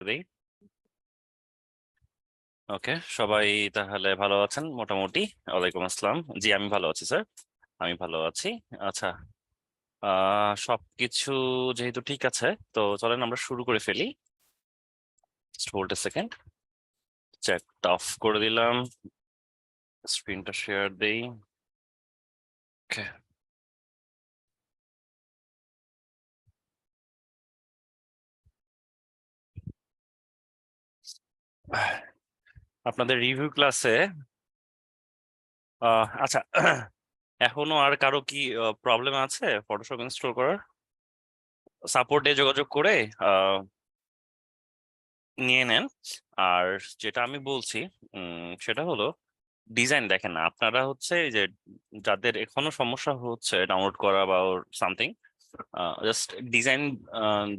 দেই। ওকে, সবাই তাহলে ভালো আছেন মোটামুটি? ওয়ালাইকুম আসসালাম। জি, আমি ভালো আছি স্যার, আমি ভালো আছি। আচ্ছা, সবকিছু যেহেতু ঠিক আছে, তো চলেন আমরা শুরু করে ফেলি। হোল্ড এ সেকেন্ড, চ্যাটটা অফ করে দিলাম, স্ক্রিনটা শেয়ার দেই। ওকে, আপনাদের রিভিউ ক্লাসে আচ্ছা, এখনো আর কারো কি প্রবলেম আছে ফটোশপ ইনস্টল করার? সাপোর্টে যোগাযোগ করে নিয়ে নেন। আর যেটা আমি বলছি সেটা হলো ডিজাইন দেখেন না, আপনারা হচ্ছে এই যে যাদের এখনো সমস্যা হচ্ছে ডাউনলোড করা বা সামথিং, জাস্ট ডিজাইন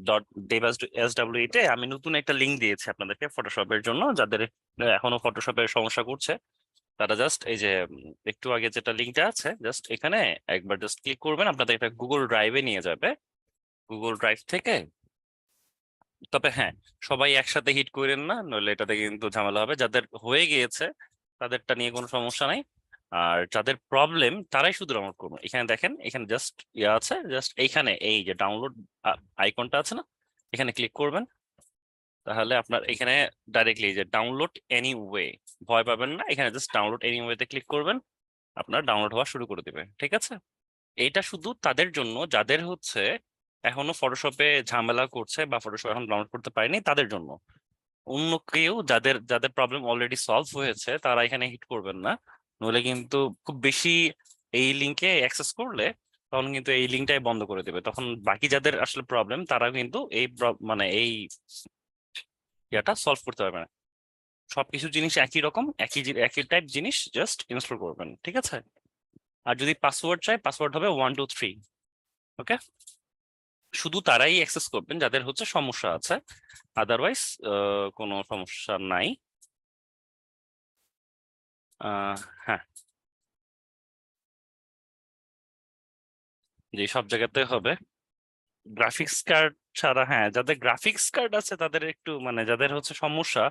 ডট দেব এস ডাব্লিউ তে আমি নতুন একটা লিঙ্ক দিয়েছি আপনাদেরকে ফটোশপের জন্য। যাদের এখনো ফটোশপের সমস্যা করছে তারা জাস্ট এই যে একটু আগে যেটা লিঙ্কটা আছে, জাস্ট এখানে একবার জাস্ট ক্লিক করবেন, আপনাদের এটা গুগল ড্রাইভে নিয়ে যাবে। গুগল ড্রাইভ থেকে, তবে হ্যাঁ, সবাই একসাথে হিট করেন না, নইলে এটাতে কিন্তু ঝামেলা হবে। যাদের হয়ে গিয়েছে তাদেরটা নিয়ে কোনো সমস্যা নাই, আর যাদের প্রবলেম তারাই শুধু ডাউনলোড করবেন। এখানে দেখেন, এখানে জাস্ট ইয়ে আছে, জাস্ট এইখানে এই যে ডাউনলোড আইকনটা আছে না, এখানে ক্লিক করবেন। তাহলে আপনার এখানে ডাইরেক্টলি যে ডাউনলোড এনিওয়ে, ভয় পাবেন না, এখানে জাস্ট ডাউনলোড এনিওয়েতে ক্লিক করবেন, আপনার ডাউনলোড হওয়া শুরু করে দিবে। ঠিক আছে, এটা শুধু তাদের জন্য যাদের হচ্ছে এখনো ফটোশপে ঝামেলা করছে বা ফটোশপ এখন ডাউনলোড করতে পারেনি তাদের জন্য। অন্য কেউ যাদের যাদের প্রবলেম অলরেডি সলভ হয়েছে তারা এখানে হিট করবেন না, নইলে কিন্তু খুব বেশি এই লিংকে অ্যাক্সেস করলে তখন কিন্তু এই লিঙ্কটাই বন্ধ করে দেবে। তখন বাকি যাদের আসলে প্রবলেম তারা কিন্তু এই মানে এই ইয়াটা সলভ করতে পারবে না। সবকিছু জিনিস একই রকম, একই টাইপ জিনিস জাস্ট ইনস্টল করবেন। ঠিক আছে, আর যদি পাসওয়ার্ড চাই, পাসওয়ার্ড হবে 1 2 3। ওকে, শুধু তারাই অ্যাক্সেস করবেন যাদের হচ্ছে সমস্যা আছে, আদারওয়াইজ কোনো সমস্যা নাই। হ্যাঁ, যে সব জায়গাতে হবে। গ্রাফিক্স কার্ড ছাড়া, হ্যাঁ, যাদের গ্রাফিক্স কার্ড আছে তাদের একটু মানে যাদের হচ্ছে সমস্যা,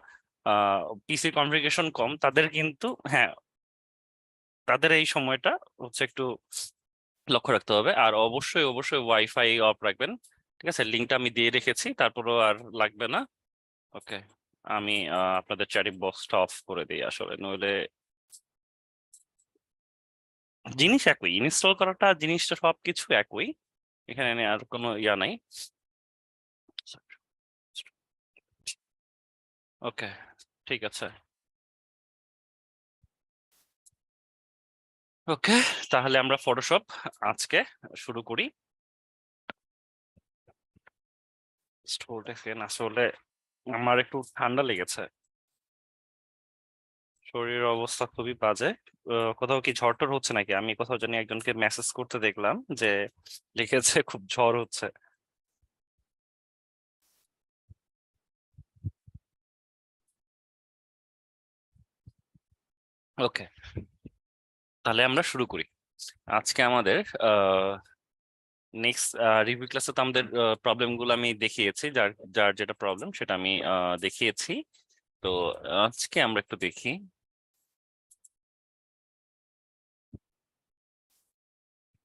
পিসি কনফিগারেশন কম, তাদের কিন্তু হ্যাঁ, তাদের এই সময়টা হচ্ছে একটু লক্ষ্য রাখতে হবে। আর অবশ্যই অবশ্যই ওয়াইফাই অফ রাখবেন। ঠিক আছে, লিঙ্কটা আমি দিয়ে রেখেছি, তারপরেও আর লাগবে না। ওকে, আমি আপনাদের চ্যাটিং বক্সটা অফ করে দিই আসলে, নইলে জিনিস একই, ইনস্টল করাটা জিনিসটা সবকিছু একই, এখানে আর কোনো ইয়া নাই। ওকে, ঠিক আছে। ওকে, তাহলে আমরা ফটোশপ আজকে শুরু করি। স্টোরে ফেন, আসলে আমার একটু ঠান্ডা লেগেছে, শরীরের অবস্থা খুবই বাজে। কোথাও কি ঝড় টর হচ্ছে নাকি? আমি কোথাও জানি একজনকে মেসেজ করতে দেখলাম যে লিখেছে খুব ঝড় হচ্ছে। ওকে, তাহলে আমরা শুরু করি। আজকে আমাদের নেক্সট রিভিউ ক্লাসে তো আমাদের প্রবলেম গুলো আমি দেখিয়েছি, যার যার যেটা প্রবলেম সেটা আমি দেখিয়েছি। তো আজকে আমরা একটু দেখি।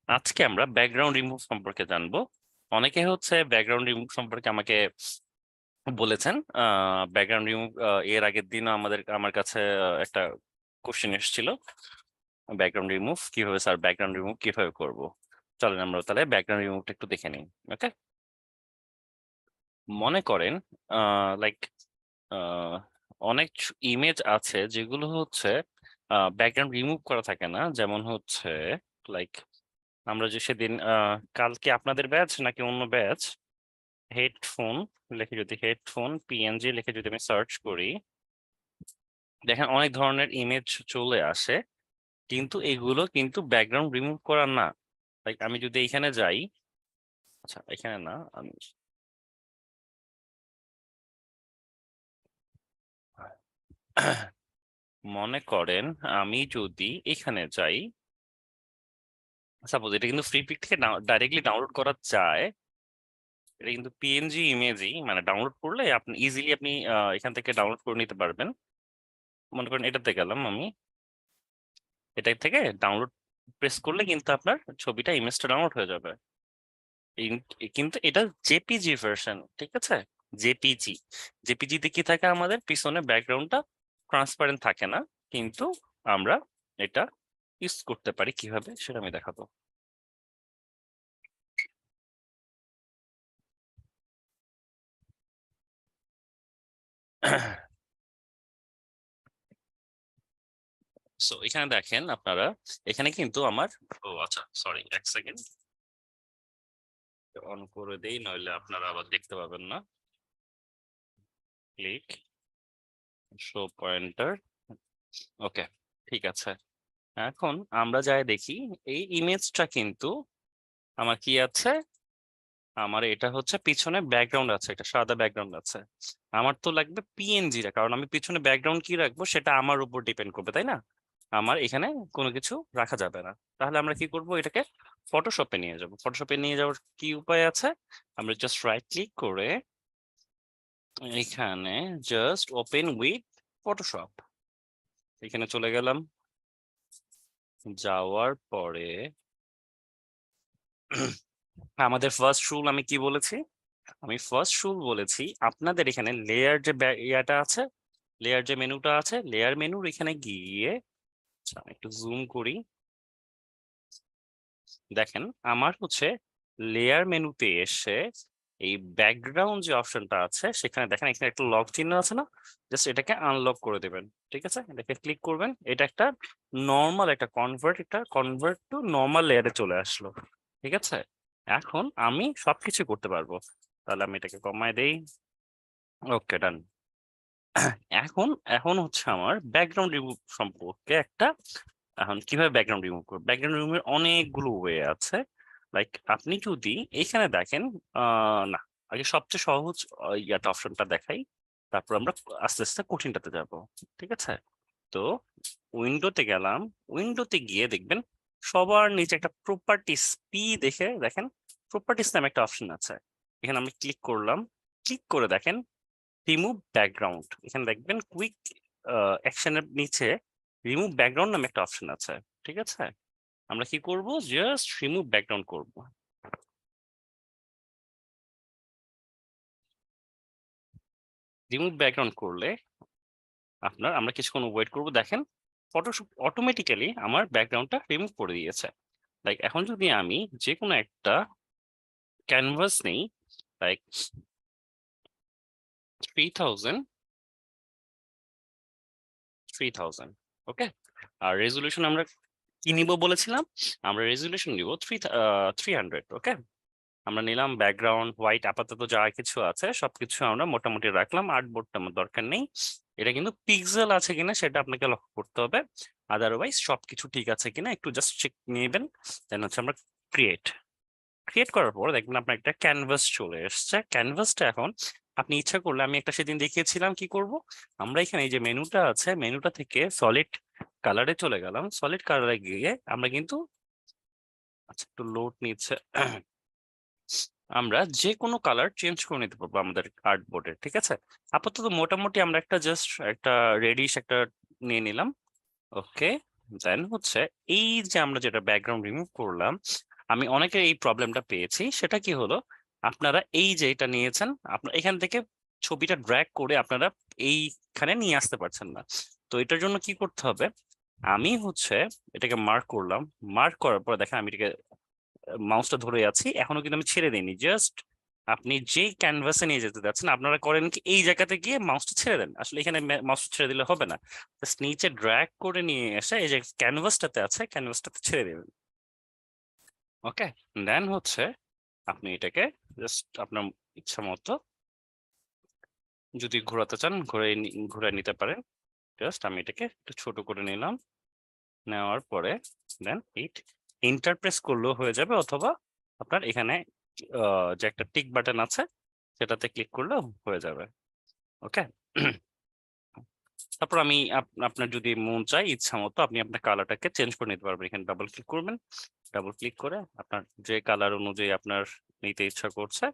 আজকে আমরা ব্যাকগ্রাউন্ড রিমুভ সম্পর্কে জানবো। অনেকে হচ্ছে ব্যাকগ্রাউন্ড রিমুভ সম্পর্কে আমাকে বলেছেন। ব্যাকগ্রাউন্ড রিমুভ এর আগের দিনও আমার কাছে একটা কোশ্চেন এসেছিল, ব্যাকগ্রাউন্ড রিমুভ কিভাবে, স্যার ব্যাকগ্রাউন্ড রিমুভ কিভাবে করব। চলেন আমরা তাহলে ব্যাকগ্রাউন্ড রিমুভটা একটু দেখে নিই। ওকে, মনে করেন লাইক অনেক ইমেজ আছে যেগুলো হচ্ছে ব্যাকগ্রাউন্ড রিমুভ করা থাকে না। যেমন হচ্ছে লাইক আমরা যে সেদিন কালকে আপনাদের ব্যাচ নাকি অন্য ব্যাচ, হেডফোন লিখে, যদি হেডফোন পিএনজি লিখে যদি আমি সার্চ করি, দেখেন অনেক ধরনের ইমেজ চলে আসে, কিন্তু এগুলো কিন্তু ব্যাকগ্রাউন্ড রিমুভ করা না। লাইক আমি যদি এখানে যাই, আচ্ছা এখানে না, আমি মনে করেন আমি যদি এখানে যাই, সাপোজ এটা কিন্তু ফ্রি পিক থেকে ডাইরেক্টলি ডাউনলোড করা যায়। এটা কিন্তু পিএনজি ইমেজই, মানে ডাউনলোড করলে আপনি ইজিলি আপনি এখান থেকে ডাউনলোড করে নিতে পারবেন। মনে করেন এটাতে গেলাম আমি, এটা থেকে ডাউনলোড প্রেস করলে কিন্তু আপনার ছবিটা ইমেজটা ডাউনলোড হয়ে যাবে। কিন্তু এটা জেপিজি ভার্সন, ঠিক আছে? জেপিজি, জেপিজিতে কি থাকে, আমাদের পিছনে ব্যাকগ্রাউন্ডটা ট্রান্সপারেন্ট থাকে না, কিন্তু আমরা এটা ইউজ করতে পারি কিভাবে সেটা আমি দেখাবো। সো এখানে দেখেন আপনারা, এখানে কিন্তু আমার, ও আচ্ছা সরি, এক সেকেন্ড অন করে দেই, নইলে আপনারা আবার দেখতে পাবেন না। ক্লিক, শো পয়েন্টার, ওকে, ঠিক আছে। এখন আমরা যাই দেখি, এই ইমেজটা কিন্তু আমার কি আছে, আমার এটা হচ্ছে পিছনে ব্যাকগ্রাউন্ড আছে, এটা সাদা ব্যাকগ্রাউন্ড আছে। আমার তো লাগবে পিএনজি টা, কারণ আমি পিছনে ব্যাকগ্রাউন্ড কি রাখবো সেটা আমার উপর ডিপেন্ড করবে, তাই না? আমার এখানে কোনো কিছু রাখা যাবে না। তাহলে আমরা কি করব, এটাকে ফটোশপে নিয়ে যাব। ফটোশপে নিয়ে যাওয়ার কি উপায় আছে, আমরা জাস্ট রাইট ক্লিক করে এখানে জাস্ট ওপেন উইথ ফটোশপ, এখানে চলে গেলাম। যাওয়ার পরে আমাদের ফার্স্ট রুল আমি কি বলেছি, আমি ফার্স্ট রুল বলেছি আপনাদের এখানে লেয়ার যে ইয়াটা আছে, লেয়ার যে মেনুটা আছে, লেয়ার মেনুর এখানে গিয়ে, আচ্ছা, আমি একটু জুম করি, দেখেন আমার হচ্ছে লেয়ার মেনুতে এসে এই ব্যাকগ্রাউন্ড যে অপশনটা আছে সেখানে দেখেন, এখানে একটা লক চিহ্ন আছে না, জাস্ট এটাকে আনলক করে দেবেন। ঠিক আছে, এটাকে ক্লিক করবেন, এটা একটা নর্মাল একটা কনভার্ট টু নর্মাল লেয়ারে চলে আসলো। ঠিক আছে, এখন আমি সবকিছু করতে পারবো। তাহলে আমি এটাকে কমায় দেই, ওকে ডান। এখন এখন হচ্ছে আমার ব্যাকগ্রাউন্ড রিমুভ সম্পর্কে একটা, এখন কিভাবে ব্যাকগ্রাউন্ড রিমুভ করবো, ব্যাকগ্রাউন্ড রিমুভের অনেকগুলো ওয়ে আছে। লাইক আপনি যদি এখানে দেখেন, না, আগে সবচেয়ে সহজ ইয়াটা অপশনটা দেখাই, তারপর আমরা আস্তে আস্তে কঠিনটাতে যাব। ঠিক আছে, তো উইন্ডোতে গেলাম, উইন্ডোতে গিয়ে দেখবেন সবার নিচে একটা প্রপার্টিস পি দেখে দেখেন, প্রপার্টিস নামে একটা অপশন আছে, এখানে আমি ক্লিক করলাম। ক্লিক করে দেখেন রিমুভ ব্যাকগ্রাউন্ড, এখানে দেখবেন কুইক অ্যাকশনের নিচে রিমুভ ব্যাকগ্রাউন্ড নামে একটা অপশন আছে। ঠিক আছে, আমরা কি করব, জাস্ট রিমুভ ব্যাকগ্রাউন্ড করব। রিমুভ ব্যাকগ্রাউন্ড করলে আপনার, আমরা কিছুক্ষণ ওয়েট করব, দেখেন ফটোশপ অটোমেটিক্যালি আমার ব্যাকগ্রাউন্ডটা রিমুভ করে দিয়েছে। লাইক এখন যদি আমি যে কোনো একটা ক্যানভাস নেই, লাইক 3000, 3000, ওকে, আর রেজলিউশন আমরা কি নিব বলেছিলাম, আমরা রেজলিউশন নিব 300, ওকে। আমরা নিলাম ব্যাকগ্রাউন্ড হোয়াইট, আপাতত যা কিছু আছে সবকিছু আমরা মোটামুটি রাখলাম, আর্টবোর্ডটা আমার দরকার নেই। এটা কিন্তু পিক্সেল আছে কিনা সেটা আপনাকে লক্ষ্য করতে হবে, আদারওয়াইজ সবকিছু ঠিক আছে কিনা একটু জাস্ট চেক নেবেন। দেন হচ্ছে আমরা ক্রিয়েট, ক্রিয়েট করার পর দেখবেন আপনার একটা ক্যানভাস চলে এসছে। ক্যানভাসটা এখন আপনি ইচ্ছা করলে, আমি একটা সেদিন দেখিয়েছিলাম কি করব, আমরা এখানে এই যে মেনুটা আছে, মেনুটা থেকে সলিড কালারে চলে গেলাম। সলিড কালারে গিয়ে আমরা কিন্তু, আচ্ছা একটু লোড নিচ্ছে, আমরা যে কোনো কালার চেঞ্জ করে নিতে পারবো আমাদের আর্টবোর্ডে। ঠিক আছে, আপাতত মোটামুটি আমরা একটা জাস্ট একটা রেডিশ একটা নিয়ে নিলাম, ওকে। দেন হচ্ছে এই যে আমরা যেটা ব্যাকগ্রাউন্ড রিমুভ করলাম, আমি অনেকের এই প্রবলেমটা পেয়েছি, সেটা কি হলো, আপনারা এই যে এটা নিয়েছেন, আপনার এখান থেকে ছবিটা ড্র্যাগ করে আপনারা এইখানে নিয়ে আসতে পারছেন না। তো এটার জন্য কি করতে হবে, আমি হচ্ছে এটাকে মার্ক করলাম, মার্ক করার পর দেখেন আমি এটাকে মাউসটা ধরে আছি, এখনো কিন্তু আমি ছেড়ে দিইনি, জাস্ট আপনি যেই ক্যানভাসে নিয়ে যেতে যাচ্ছেন আপনারা করেন কি, এই জায়গাতে গিয়ে মাউসটা ছেড়ে দেন, আসলে এখানে মাউসটা ছেড়ে দিলে হবে না, জাস্ট নিচে ড্র্যাগ করে নিয়ে এসে এই যে ক্যানভাসটাতে আছে ক্যানভাসটাতে ছেড়ে দেবেন, ওকে। দেন হচ্ছে আপনি এটাকে জাস্ট আপনার ইচ্ছা মতো যদি ঘোরাতে চান ঘুরে নিতে পারেন। জাস্ট আমি এটাকে একটু ছোট করে নিলাম, নেওয়ার পরে দেন ইন্টারপ্রেস করলেও হয়ে যাবে, অথবা আপনার এখানে যে একটা টিক বাটন আছে সেটাতে ক্লিক করলেও হয়ে যাবে, ওকে। তারপর আমি আপনার যদি মন চাই ইচ্ছা মতো আপনি আপনার কালারটাকে চেঞ্জ করে নিতে পারবেন, এখানে ডাবল ক্লিক করবেন, ডাবল ক্লিক করে আপনার যে কালার অনুযায়ী আপনার নিতে ইচ্ছা করছে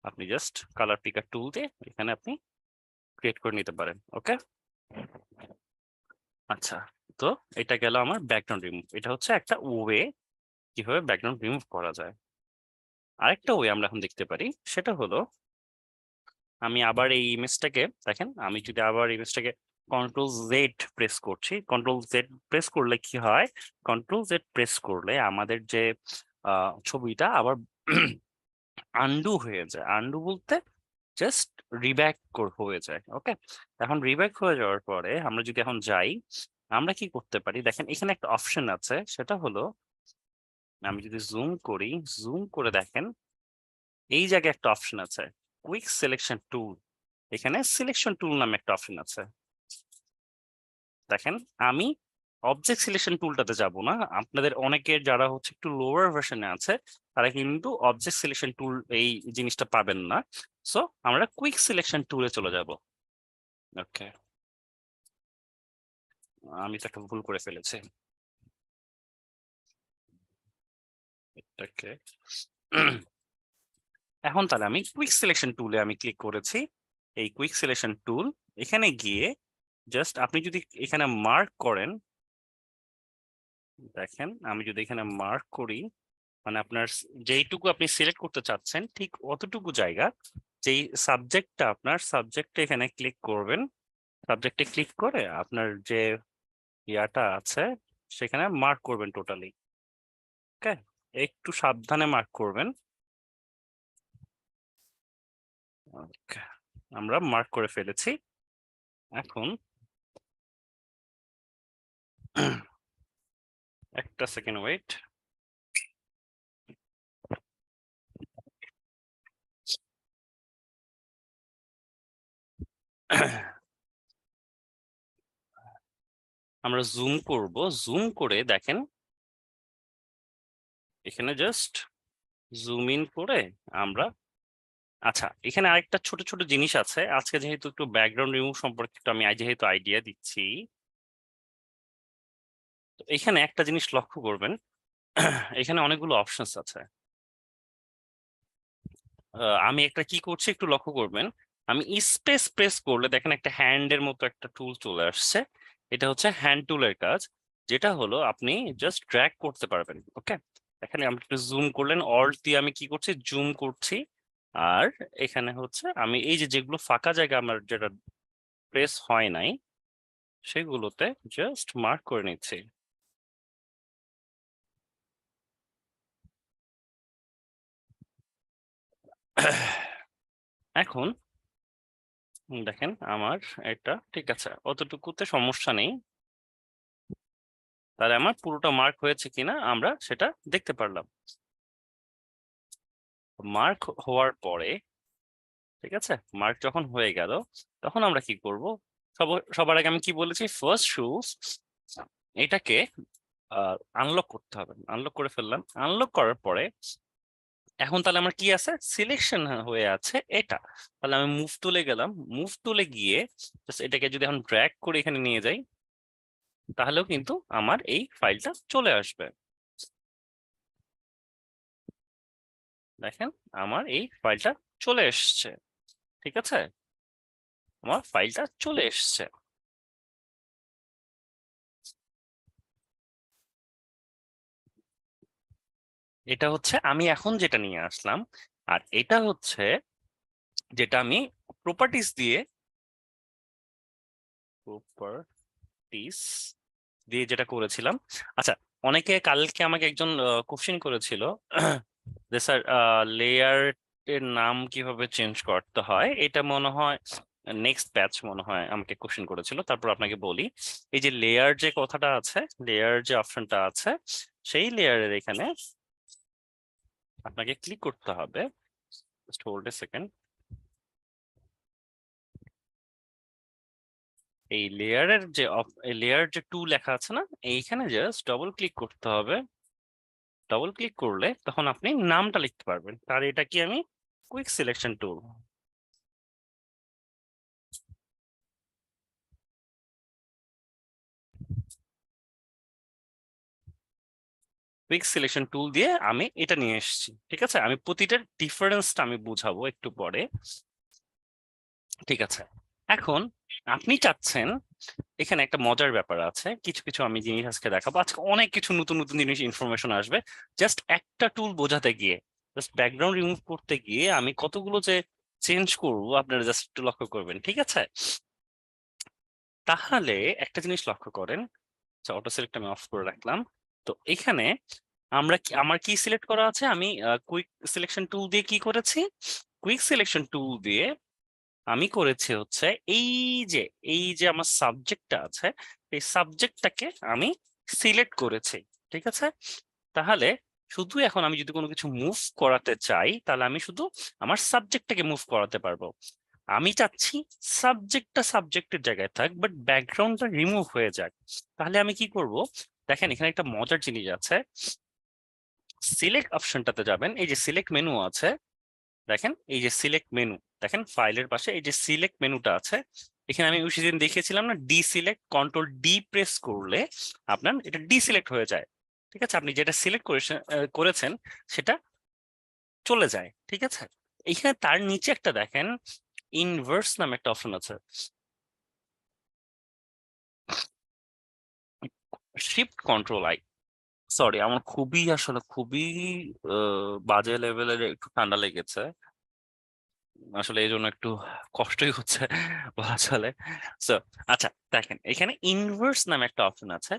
আপনি জাস্ট কালার পিকার টুল দিয়ে এখানে আপনি ক্রিয়েট করে নিতে পারেন। ওকে, আচ্ছা, তো এটা গেল আমার ব্যাকগ্রাউন্ড রিমুভ। এটা হচ্ছে একটা ওয়ে কিভাবে ব্যাকগ্রাউন্ড রিমুভ করা যায়। আরেকটা ওয়ে আমরা এখন দেখতে পারি, সেটা হলো আমি আবার এই ইমেজটাকে দেখেন, আমি যদি আবার ইমেজটাকে কন্ট্রোল জেড প্রেস করছি, কন্ট্রোল জেড প্রেস করলে কি হয়, কন্ট্রোল জেড প্রেস করলে আমাদের যে ছবিটা আবার আন্ডু হয়ে যায়। আন্ডু বলতে জাস্ট রিব্যাক হয়ে যায়। ওকে, এখন রিব্যাক হয়ে যাওয়ার পরে আমরা যদি এখন যাই, আমরা কি করতে পারি দেখেন, এখানে একটা অপশন আছে, সেটা হলো আমি যদি জুম করি, জুম করে দেখেন এই জায়গায় একটা অপশন আছে, কুইক সিলেকশন টুল। এখানে সিলেকশন টুল নামে একটা অপশন আছে। দেখেন, আমি অবজেক্ট সিলেকশন টুলটাতে যাব না, আপনাদের অনেকের যারা হচ্ছে একটু লোয়ার ভার্সনে আছে তারা কিন্তু অবজেক্ট সিলেকশন টুল এই জিনিসটা পাবেন না। সো আমরা কুইক সিলেকশন টুলে চলে যাব। ওকে, আমি তো একটা ভুল করে ফেলেছি এটাকে। এখন তাহলে আমি কুইক সিলেকশন টুলে আমি ক্লিক করেছি। এই কুইক সিলেকশন টুল, এখানে গিয়ে জাস্ট আপনি যদি এখানে মার্ক করেন, দেখেন আমি যদি এখানে মার্ক করি, মানে আপনার যেইটুকু আপনি সিলেক্ট করতে চাচ্ছেন ঠিক অতটুকু জায়গা, যেই সাবজেক্টটা আপনার সাবজেক্টে এখানে ক্লিক করবেন, সাবজেক্টে ক্লিক করে আপনার যে ইয়াটা আছে সেখানে মার্ক করবেন টোটালি। ওকে, একটু সাবধানে মার্ক করবেন। ওকে, আমরা মার্ক করে ফেলেছি। এখন একটা সেকেন্ড ওয়েট। আমরা জুম করব, জুম করে দেখেন এখানে জাস্ট জুম ইন করে আমরা, আচ্ছা এখানে আরেকটা ছোট ছোট জিনিস আছে, আজকে যেহেতু একটু ব্যাকগ্রাউন্ড রিমুভ সম্পর্কে একটু আমি যেহেতু আইডিয়া দিচ্ছি, তো এখানে একটা জিনিস লক্ষ্য করবেন, এখানে অনেকগুলো অপশনস আছে। আমি একটা কি করছি একটু লক্ষ্য করবেন, আমি স্পেস প্রেস করলে দেখেন একটা হ্যান্ডের মতো একটা টুল চলে আসছে। এটা হচ্ছে হ্যান্ড টুলের কাজ, যেটা হলো আপনি জাস্ট ড্র্যাগ করতে পারবেন। ওকে, এখানে আমি একটু জুম করলেন, অল্ট দিয়ে আমি কি করছি জুম করছি, আর এখানে হচ্ছে আমি এই যে যেগুলো ফাঁকা জায়গা আমার যেটা প্রেস হয় নাই সেগুলোতে জাস্ট মার্ক করে নিচ্ছি। এখন দেখেন আমার এটা ঠিক আছে, অতটুকুতে সমস্যা নেই। তাহলে আমার পুরোটা মার্ক হয়েছে কিনা আমরা সেটা দেখতে পারলাম। মার্ক হওয়ার পরে, ঠিক আছে, মার্ক যখন হয়ে গেল তখন আমরা কি করব, সবার আগে আমি কি বলেছি, ফার্স্ট শুজ এটাকে আনলক করতে হবে। আনলক করে ফেললাম, আনলক করার পরে এখন তাহলে আমার কি আছে, সিলেকশন হয়ে আছে এটা। তাহলে আমি মুভ টুলে গেলাম, মুভ টুলে গিয়ে just এটাকে যদি এখন ড্র্যাগ করে এখানে নিয়ে যাই, তাহলেও কিন্তু আমার এই ফাইলটা চলে আসবে। দেখেন আমার এই ফাইলটা চলে এসছে, ঠিক আছে, আমার ফাইলটা চলে এসছে। এটা হচ্ছে আমি এখন যেটা নিয়ে আসলাম, আর এটা হচ্ছে যেটা আমি প্রপার্টিস দিয়ে, প্রপার্টিস দিয়ে যেটা করেছিলাম। আচ্ছা, অনেকে কালকে আমাকে একজন কোশ্চেন করেছিল যে স্যার লেয়ার এর নাম কিভাবে চেঞ্জ করতে হয়, এটা মনে হয় নেক্সট ব্যাচ মনে হয় আমাকে কোশ্চেন করেছিল। তারপর আপনাকে বলি, এই যে লেয়ার যে কথাটা আছে, লেয়ার যে অপশনটা আছে, সেই লেয়ারের এখানে আপনাকে ক্লিক করতে হবে। Just hold a second. এই লেয়ারের যে লেয়ার যে টু লেখা আছে না, এইখানে জাস্ট ডবল ক্লিক করতে হবে। ডবল ক্লিক করলে তখন আপনি নামটা লিখতে পারবেন, তার এটা কি আমি quick selection tool. Quick selection tool দিয়ে আমি এটা নিয়ে এসেছি, ঠিক আছে? আমি প্রতিটার ডিফারেন্সটা আমি বুঝাবো একটু পরে, ঠিক আছে? এখন আপনি চাচ্ছেন, এখানে একটা মজার ব্যাপার আছে, কিছু কিছু আমি জিনিস আজকে দেখাবো, আজকে অনেক কিছু নতুন নতুন জিনিস ইনফরমেশন আসবে। জাস্ট একটা টুল বোঝাতে গিয়ে, জাস্ট ব্যাকগ্রাউন্ড রিমুভ করতে গিয়ে আমি কতগুলো যে চেঞ্জ করবো আপনারা জাস্ট একটু লক্ষ্য করবেন, ঠিক আছে? তাহলে একটা জিনিস লক্ষ্য করেন, অটো সিলেক্ট আমি অফ করে রাখলাম। তো এখানে আমরা আমার কি সিলেক্ট করা আছে, আমি কুইক সিলেকশন টুল দিয়ে কি করেছি, কুইক সিলেকশন টুল দিয়ে আমি করেছি হচ্ছে এই যে আমার সাবজেক্টটা আছে, এই সাবজেক্টটাকে আমি সিলেক্ট করেছি, ঠিক আছে? তাহলে শুধু এখন আমি যদি কোনো কিছু মুভ করাতে চাই, তাহলে আমি শুধু আমার সাবজেক্টটাকে মুভ করাতে পারবো। আমি চাচ্ছি সাবজেক্টটা সাবজেক্টের জায়গায় থাক, বাট ব্যাকগ্রাউন্ডটা রিমুভ হয়ে যাক। তাহলে আমি কি করব, দেখেন এখানে একটা মজার জিনিস আছে। সিলেক্ট অপশনটাতে যাবেন, এই যে সিলেক্ট মেনু আছে, দেখেন এই যে সিলেক্ট মেনু, দেখেন ফাইলের পাশে এই যে সিলেক্ট মেনুটা আছে। এখানে আমি সেদিন দেখিয়েছিলাম না, D select control D press করলে আপনার এটা ডিসিলেক্ট হয়ে যায়, ঠিক আছে? আপনি যেটা সিলেক্ট করেছেন সেটা চলে যায়, ঠিক আছে? এখানে তার নিচে একটা দেখেন ইনভার্স নামে একটা অপশন আছে, শিফট কন্ট্রোল আই। সরি, আমার খুবই আসলে খুবই বাজে লেভেলের একটু ঠান্ডা লেগেছে, আসলে এই জন্য একটু কষ্টই হচ্ছে বলা চলে। So, আচ্ছা দেখেন এখানে ইনভার্স নামে একটা অপশন আছে।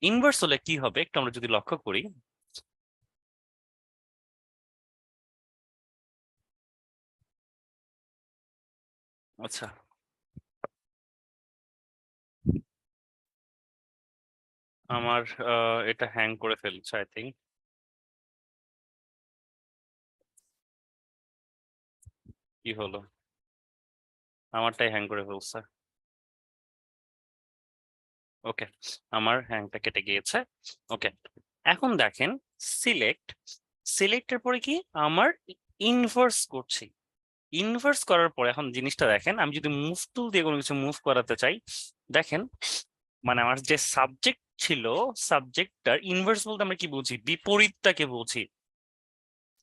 ইনভার্স হলে কি হবে একটু আমরা যদি লক্ষ্য করি, আচ্ছা আমার এটা হ্যাং করে ফেলছে আই থিঙ্ক। কি হলো, আমারটাই হ্যাং করে ফেলছে। ওকে, আমার হ্যাংটা কেটে গিয়েছে। ওকে, এখন দেখেন সিলেক্ট, সিলেক্টের পরে কি আমার ইনভার্স করছি। ইনভার্স করার পরে এখন জিনিসটা দেখেন, আমি যদি মুভ টুল দিয়ে কোনো কিছু মুভ করাতে চাই, দেখেন মানে আমার যে সাবজেক্ট ছিল, সাবজেক্টটার ইনভার্স বলতে আমরা কি বুঝি, বিপরীতটাকে বুঝি।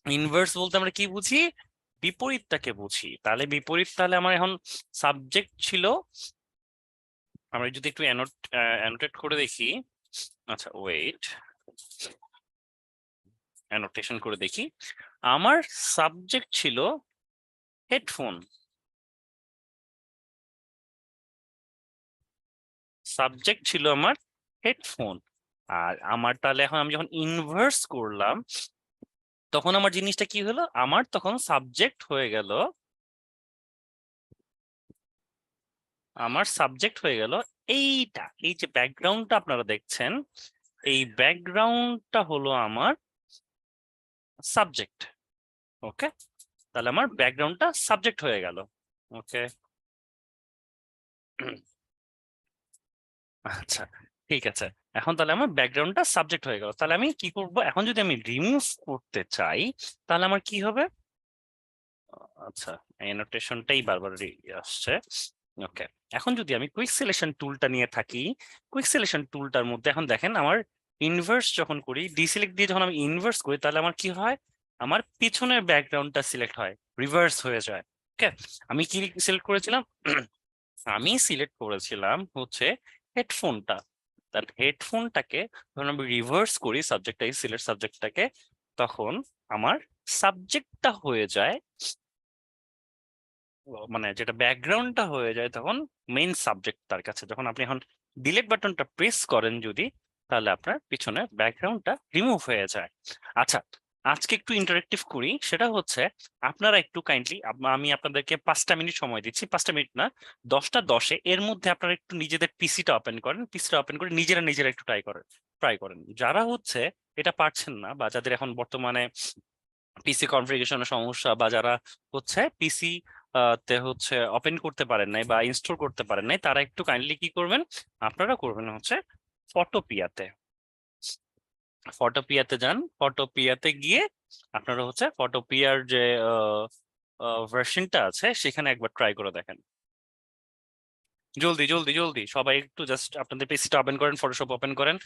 ইনভার্স বলতে আমরা কি বুঝি, বিপরীতটাকে বুঝি। তাহলে বিপরীত, তাহলে আমার এখন সাবজেক্ট ছিল, আমরা যদি একটু অ্যানোটেট করে দেখি, আচ্ছা ওয়েট, অ্যানোটেশন করে দেখি, আমার সাবজেক্ট ছিল হেডফোন, সাবজেক্ট ছিল আমার হেডফোন। আর আমার তাহলে এখন আমি যখন ইনভার্স করলাম, তখন আমার জিনিসটা কি হলো, আমার তখন সাবজেক্ট হয়ে গেল, আমার সাবজেক্ট হয়ে গেল এইটা, এই যে ব্যাকগ্রাউন্ডটা আপনারা দেখছেন, এই ব্যাকগ্রাউন্ডটা হলো আমার সাবজেক্ট। ওকে, তাহলে আমার ব্যাকগ্রাউন্ডটা সাবজেক্ট হয়ে গেল। ওকে, আচ্ছা ঠিক আছে, এখন তাহলে আমার ব্যাকগ্রাউন্ডটা সাবজেক্ট হয়ে গেল। তাহলে আমি কি করব, এখন যদি আমি রিমুভ করতে চাই তাহলে আমার কি হবে, আচ্ছা অ্যানোটেশনটাই বারবার আসছে। ওকে, এখন যদি আমি কুইক সিলেকশন টুলটা নিয়ে থাকি, কুইক সিলেকশন টুলটার মধ্যে এখন দেখেন আমার ইনভার্স যখন করি, ডিসিলেক্ট দিয়ে যখন আমি ইনভার্স করি, তাহলে আমার কি হয়, আমার পিছনের ব্যাকগ্রাউন্ডটা সিলেক্ট হয়, রিভার্স হয়ে যায়। ওকে, আমি কি সিলেক্ট করেছিলাম, আমি সিলেক্ট করেছিলাম হচ্ছে হেডফোনটা। তার হেডফোনটাকে যখন আমি রিভার্স করি, সাবজেক্টটাকে সিলেক্ট সাবজেক্টটাকে, তখন আমার সাবজেক্টটা হয়ে যায়, মানে যেটা ব্যাকগ্রাউন্ডটা হয়ে যায় তখন মেইন সাবজেক্ট তার কাছে। যখন আপনি এখন ডিলিট বাটনটা প্রেস করেন যদি, তাহলে আপনার পিছনে ব্যাকগ্রাউন্ডটা রিমুভ হয়ে যায়। আচ্ছা, আজকে একটু ইন্টারেক্টিভ করি, সেটা হচ্ছে আপনারা একটু কাইন্ডলি, আমি আপনাদেরকে 5টা মিনিট সময় দিচ্ছি, 5টা মিনিট না, 10টা 10-এ এর মধ্যে আপনারা একটু নিজেদের পিসিটা ওপেন করেন, পিসিটা ওপেন করে নিজেরা নিজেরা একটু ট্রাই করেন। যারা হচ্ছে এটা পারছেন না, বা যাদের এখন বর্তমানে পিসি কনফিগারেশনের সমস্যা, বা যারা হচ্ছে পিসি তে হচ্ছে ওপেন করতে পারেন নাই বা ইনস্টল করতে পারেন নাই, তারা একটু কাইন্ডলি কি করবেন, আপনারা করবেন হচ্ছে ফটোপিয়াতে, ফটোপিয়াতে যান। ফটোপিয়াতে গিয়ে আপনারা হচ্ছে ফটোপিয়ার যে ভার্সনটা আছে সেখানে একবার ট্রাই করে দেখেন। জলদি জলদি জলদি সবাই একটু জাস্ট আপনাদের পিসিটা ওপেন করেন, ফটোশপ ওপেন করেন।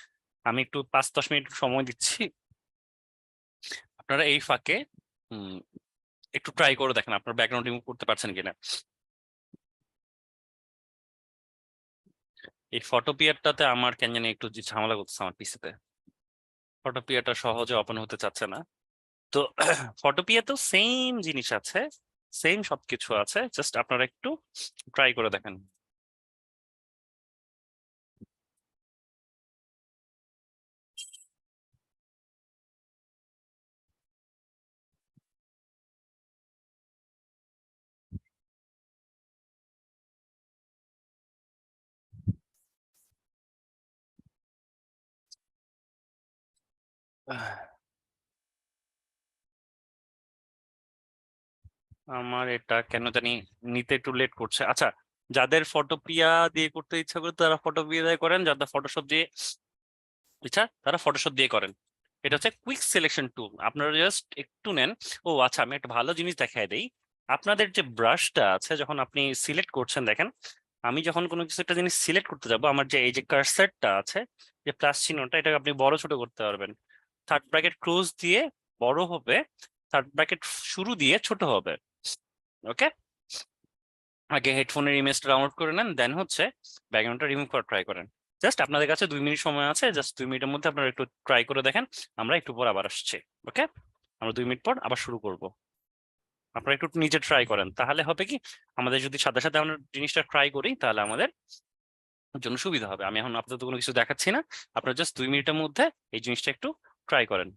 আমি একটু 5-10 মিনিট সময় দিচ্ছি। আপনারা এই ফাঁকে একটু ট্রাই করে দেখেন আপনার ব্যাকগ্রাউন্ড রিমুভ করতে পারছেন কিনা। এই ফটোপিয়ারটাতে আমার কেন জানি একটু ঝামেলা করতেছে আমার পিসিতে। ফটোপিয়ারটা সহজে ওপেন হতে চাচ্ছে না। তো ফটোপিয়াতেও সেম জিনিস আছে, সেম সবকিছু আছে, জাস্ট আপনারা একটু ট্রাই করে দেখেন। আমার এটা কেন জানি নিতে একটু লেট করছে। আচ্ছা, যাদের ফটোপিয়া দিয়ে করতে ইচ্ছা করে তারা ফটোপিয়া দিয়ে করেন, যাদের ফটোশপ দিয়ে ইচ্ছা তারা ফটোশপ দিয়ে করেন। এটা হচ্ছে কুইক সিলেকশন টুল, আপনারা জাস্ট একটু নেন। ও আচ্ছা, আমি একটা ভালো জিনিস দেখাই দেই। আপনাদের যে ব্রাশটা আছে যখন আপনি সিলেক্ট করছেন, দেখেন আমি যখন কোনো কিছু একটা জিনিস সিলেক্ট করতে যাব, আমার যে এই যে কার্সারটা আছে, যে প্লাস চিহ্নটা, এটাকে আপনি বড় ছোট করতে পারবেন। থার্ড ব্র্যাকেট ক্লোজ দিয়ে বড় হবে, থার্ড ব্র্যাকেট শুরু দিয়ে ছোট হবে। ওকে, আগে হেডফোনের ইমেজটা ডাউনলোড করে নেন, দেন হচ্ছে ব্যাকগ্রাউন্ডটা রিমুভ করা ট্রাই করেন। জাস্ট আপনাদের কাছে 2 মিনিট সময় আছে, জাস্ট 2 মিনিটের মধ্যে আপনারা একটু ট্রাই করে দেখেন। আমরা একটু পর আবার আসছি। ওকে, আমরা 2 মিনিট পর আবার শুরু করব। আপনারা একটু নিজে ট্রাই করেন, তাহলে হবে কি, আমাদের যদি সাথে সাথে আমরা জিনিসটা ট্রাই করি তাহলে আমাদের জন্য সুবিধা হবে। আমি এখন আপাতত কোনো কিছু দেখাচ্ছি না, আপনারা জাস্ট 2 মিনিটের মধ্যে এই জিনিসটা একটু ট্রাই করেন।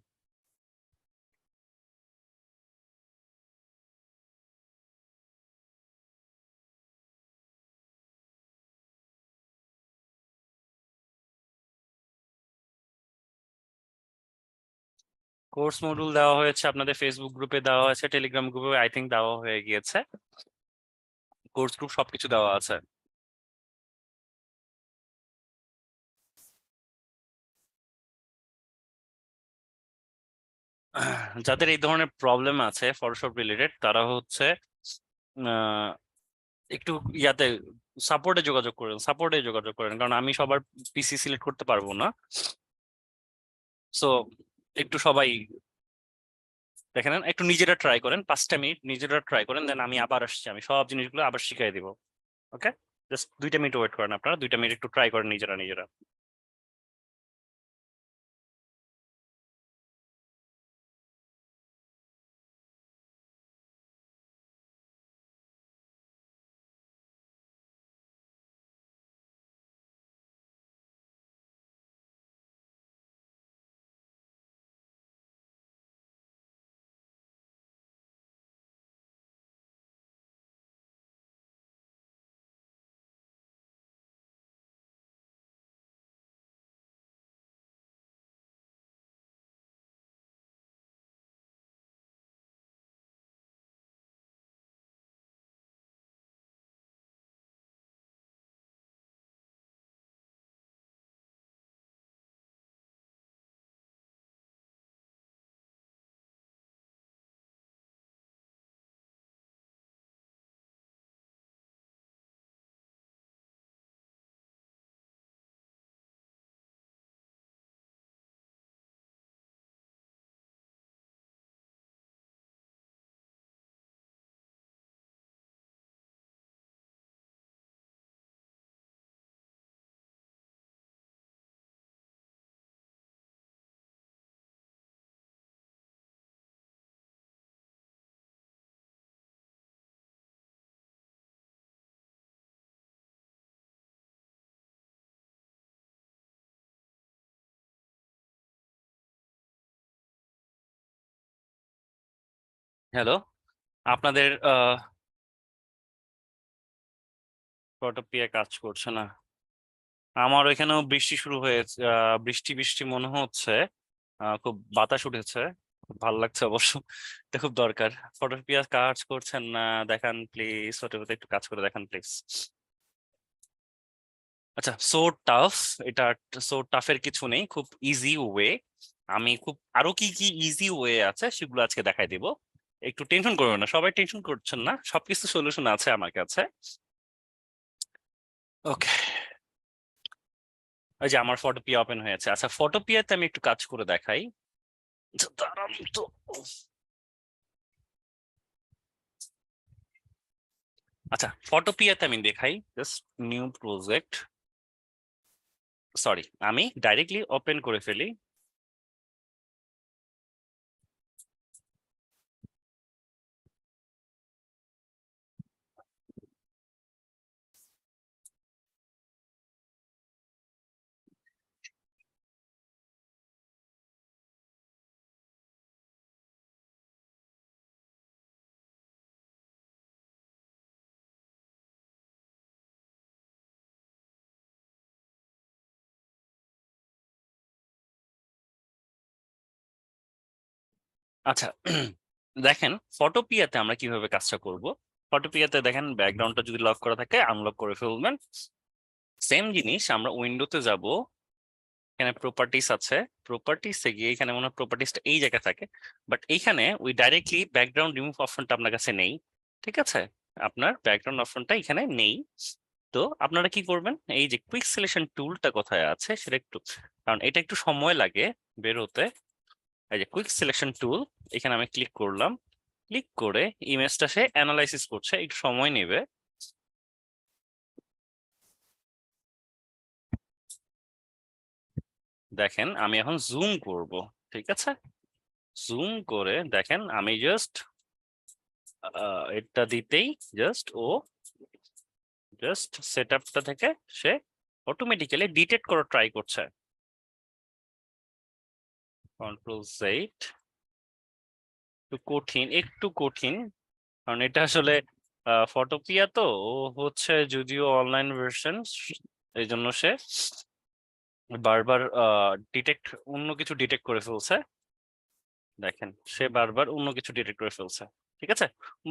কোর্স মডিউল দেওয়া হয়েছে, আপনাদের ফেসবুক গ্রুপে দেওয়া হয়েছে, টেলিগ্রাম গ্রুপে আই থিঙ্ক দেওয়া হয়ে গিয়েছে। কোর্স গ্রুপ সবকিছু দেওয়া আছে। যাদের এই ধরনের প্রবলেম আছে ফটোশপ রিলেটেড, তারা হচ্ছে আহ, একটু ইয়াতে সাপোর্টে যোগাযোগ করেন, কারণ আমি সবার পিসি সিলেক্ট করতে পারবো না। সো একটু সবাই দেখে নেন, একটু নিজেরা ট্রাই করেন, 5টা মিনিট নিজেরা ট্রাই করেন, দেন আমি আবার আসছি, আমি সব জিনিসগুলো আবার শিখাই দিব। ওকে, জাস্ট 2টা মিনিট ওয়েট করেন, আপনারা 2টা মিনিট একটু ট্রাই করেন নিজেরা নিজেরা। হ্যালো, আপনাদের ফটোপিয়া কাজ করছে না। আমার ওইখানেও বৃষ্টি শুরু হয়েছে, বৃষ্টি বৃষ্টি মনে হচ্ছে। খুব বাতাস উঠেছে, খুব ভালো লাগছে অবশ্য। এটা খুব দরকার। ফটোপিয়া কাজ করছেন না, দেখান প্লিজ, ফটোপিয়া একটু কাজ করে দেখান প্লিজ। আচ্ছা, সো টাফ এটা? সো টাফের কিছু নেই, খুব ইজি ওয়ে। আমি খুব আরো কি কি ইজি ওয়ে আছে সেগুলো আজকে দেখাই দিব। একটু টেনশন করবেন না, সবাই টেনশন করছেন না, সবকিছু সলিউশন আছে আমার কাছে। ওকে, ওই যে আমার ফটোপিয়া ওপেন হয়েছে। আচ্ছা, ফটোপিয়াতে আমি একটু কাজ করে দেখাই। দাঁড়ান তো। আচ্ছা, ফটোপিয়াতে আমি দেখাই, জাস্ট নিউ প্রজেক্ট। সরি, আমি ডাইরেক্টলি ওপেন করে ফেলি। আচ্ছা, দেখেন ফটোপিয়াতে আমরা কিভাবে কাজটা করব। ফটোপিয়াতে দেখেন ব্যাকগ্রাউন্ডটা যদি লক করা থাকে আনলক করে ফেলবেন। সেম জিনিস আমরা উইন্ডোতে যাব, এখানে প্রপার্টিস আছে, প্রপার্টিসে গিয়ে এখানে মনে হয় প্রপার্টিসটা এই জায়গায় থাকে, বাট এইখানে ওই ডাইরেক্টলি ব্যাকগ্রাউন্ড রিমুভ অপশনটা আপনার কাছে নেই। ঠিক আছে, আপনার ব্যাকগ্রাউন্ড অপশনটা এখানে নেই। তো আপনারা কি করবেন, এই যে কুইক সিলেকশন টুলটা কোথায় আছে সেটা একটু, কারণ এটা একটু সময় লাগে বের হতে। এই যে কুইক সিলেকশন টুল, এখানে আমি ক্লিক করলাম, ক্লিক করে ইমেজটা সে অ্যানালাইসিস করছে, একটু সময় নেবে। দেখেন আমি এখন জুম করব, ঠিক আছে, জুম করে দেখেন আমি জাস্ট এটা দিতেই জাস্ট সেট আপটা থেকে সে অটোমেটিক্যালি ডিটেক্ট করা ট্রাই করছে। কন্ট্রোল জেড, একটু কঠিন, কারণ এটা আসলে ফটোপিয়া তো, ও হচ্ছে যদিও অনলাইন ভার্সন, এই জন্য সে বারবার ডিটেক্ট অন্য কিছু ডিটেক্ট করে ফেলছে। দেখেন সে বারবার অন্য কিছু ডিটেক্ট করে ফেলছে, ঠিক আছে,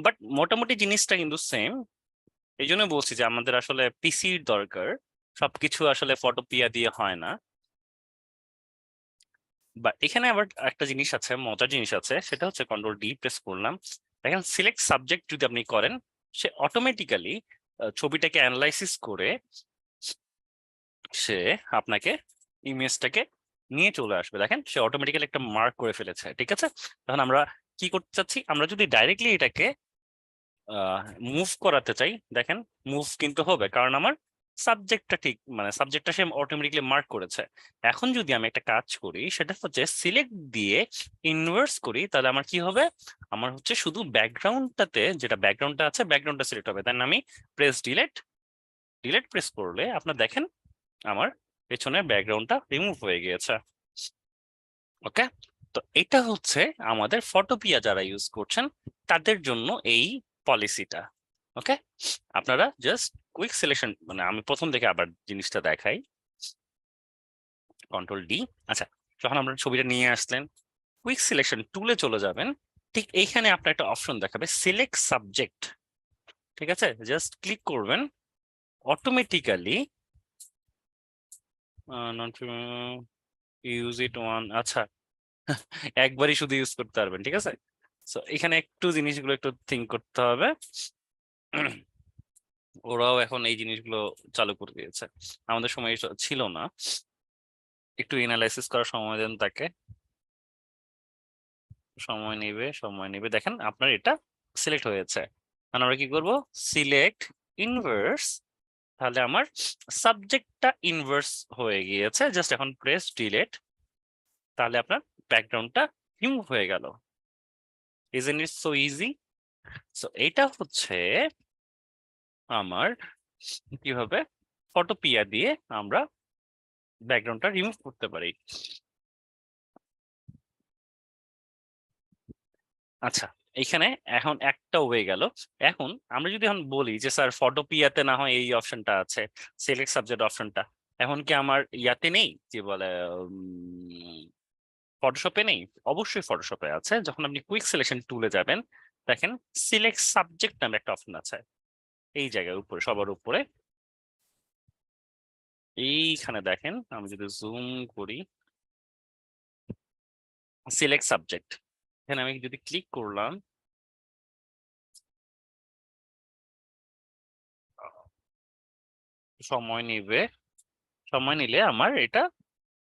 বাট মোটামুটি জিনিসটা কিন্তু সেম। এই জন্য বলছি যে আমাদের আসলে পিসির দরকার, সবকিছু আসলে ফটোপিয়া দিয়ে হয় না। বা এখানে আবার একটা জিনিস আছে, মজার জিনিস আছে, সেটা হচ্ছে কন্ট্রোল ডি প্রেস করলাম, দেখেন সিলেক্ট সাবজেক্ট যদি আপনি করেন, সে অটোমেটিক্যালি ছবিটাকে অ্যানালাইসিস করে সে আপনাকে ইমেজটাকে নিয়ে চলে আসবে। দেখেন সে অটোমেটিক্যালি একটা মার্ক করে ফেলেছে, ঠিক আছে। তখন আমরা কি করতে চাচ্ছি, আমরা যদি ডাইরেক্টলি এটাকে মুভ করাতে চাই, দেখেন মুভ কিন্তু হবে, কারণ আমার সাবজেক্টটা ঠিক, মানে সাবজেক্টটা সে অটোমেটিক্যালি মার্ক করেছে। এখন যদি আমি একটা কাজ করি, সেটা হচ্ছে সিলেক্ট দিয়ে ইনভার্স করি, তাহলে আমার কি হবে, আমার হচ্ছে শুধু ব্যাকগ্রাউন্ডটাতে যেটা ব্যাকগ্রাউন্ডটা আছে ব্যাকগ্রাউন্ডটা সিলেক্ট হবে। দেন আমি প্রেস ডিলেট, ডিলেট প্রেস করলে আপনার দেখেন আমার পেছনের ব্যাকগ্রাউন্ডটা রিমুভ হয়ে গিয়েছে। ওকে, তো এটা হচ্ছে আমাদের ফটোপিয়া যারা ইউজ করছেন তাদের জন্য এই পলিসিটা। ওকে, আপনারা জাস্ট কুইক সিলেকশন, মানে আমি প্রথম থেকে আবার জিনিসটা দেখাই, কন্ট্রোল ডি। আচ্ছা, যখন আপনার ছবিটা নিয়ে আসলেন, কুইক সিলেকশন টুলে চলে যাবেন, ঠিক এইখানে আপনার একটা অপশন দেখাবে সিলেক্ট সাবজেক্ট, ঠিক আছে, জাস্ট ক্লিক করবেন, automatically not use it one, আচ্ছা একবারই শুধু ইউজ করতে পারবেন, ঠিক আছে। সো এখানে একটু জিনিসগুলো একটু থিঙ্ক করতে হবে। ওরাও এখন এই জিনিসগুলো চালু করে দিয়েছে, আমাদের সময় এসব ছিল না। একটু এনালাইসিস করার সময় দেন তাকে, সময় নেবে। দেখেন আপনার এটা সিলেক্ট হয়েছে, এখন আমরা কি করব, সিলেক্ট ইনভার্স, তাহলে আমার সাবজেক্টটা ইনভার্স হয়ে গিয়েছে। জাস্ট এখন প্রেস ডিলেট, তাহলে আপনার ব্যাকগ্রাউন্ডটা রিমুভ হয়ে গেল। Isn't it so easy? So এটা হচ্ছে আমার কিভাবে ফটোপিয়া দিয়ে আমরা ব্যাকগ্রাউন্ডটা রিমুভ করতে পারি। আচ্ছা, এখানে এখন একটা হয়ে গেল। এখন আমরা যদি এখন বলি যে স্যার ফটোপিয়াতে না হয় এই অপশনটা আছে, সিলেক্ট সাবজেক্ট অপশনটা, এখন কি আমার ইয়াতে নেই, কি বলে ফটোশপে নেই? অবশ্যই ফটোশপে আছে। যখন আপনি কুইক সিলেকশন টুলে যাবেন, দেখেন সিলেক্ট সাবজেক্ট নামে একটা অপশন আছে এই জায়গায় উপরে, সবার উপরে এইখানে দেখেন, আমি যদি জুম করি, সিলেক্ট সাবজেক্ট, এখানে আমি যদি ক্লিক করলাম, সময় নিবে, সময় নিলে আমার এটা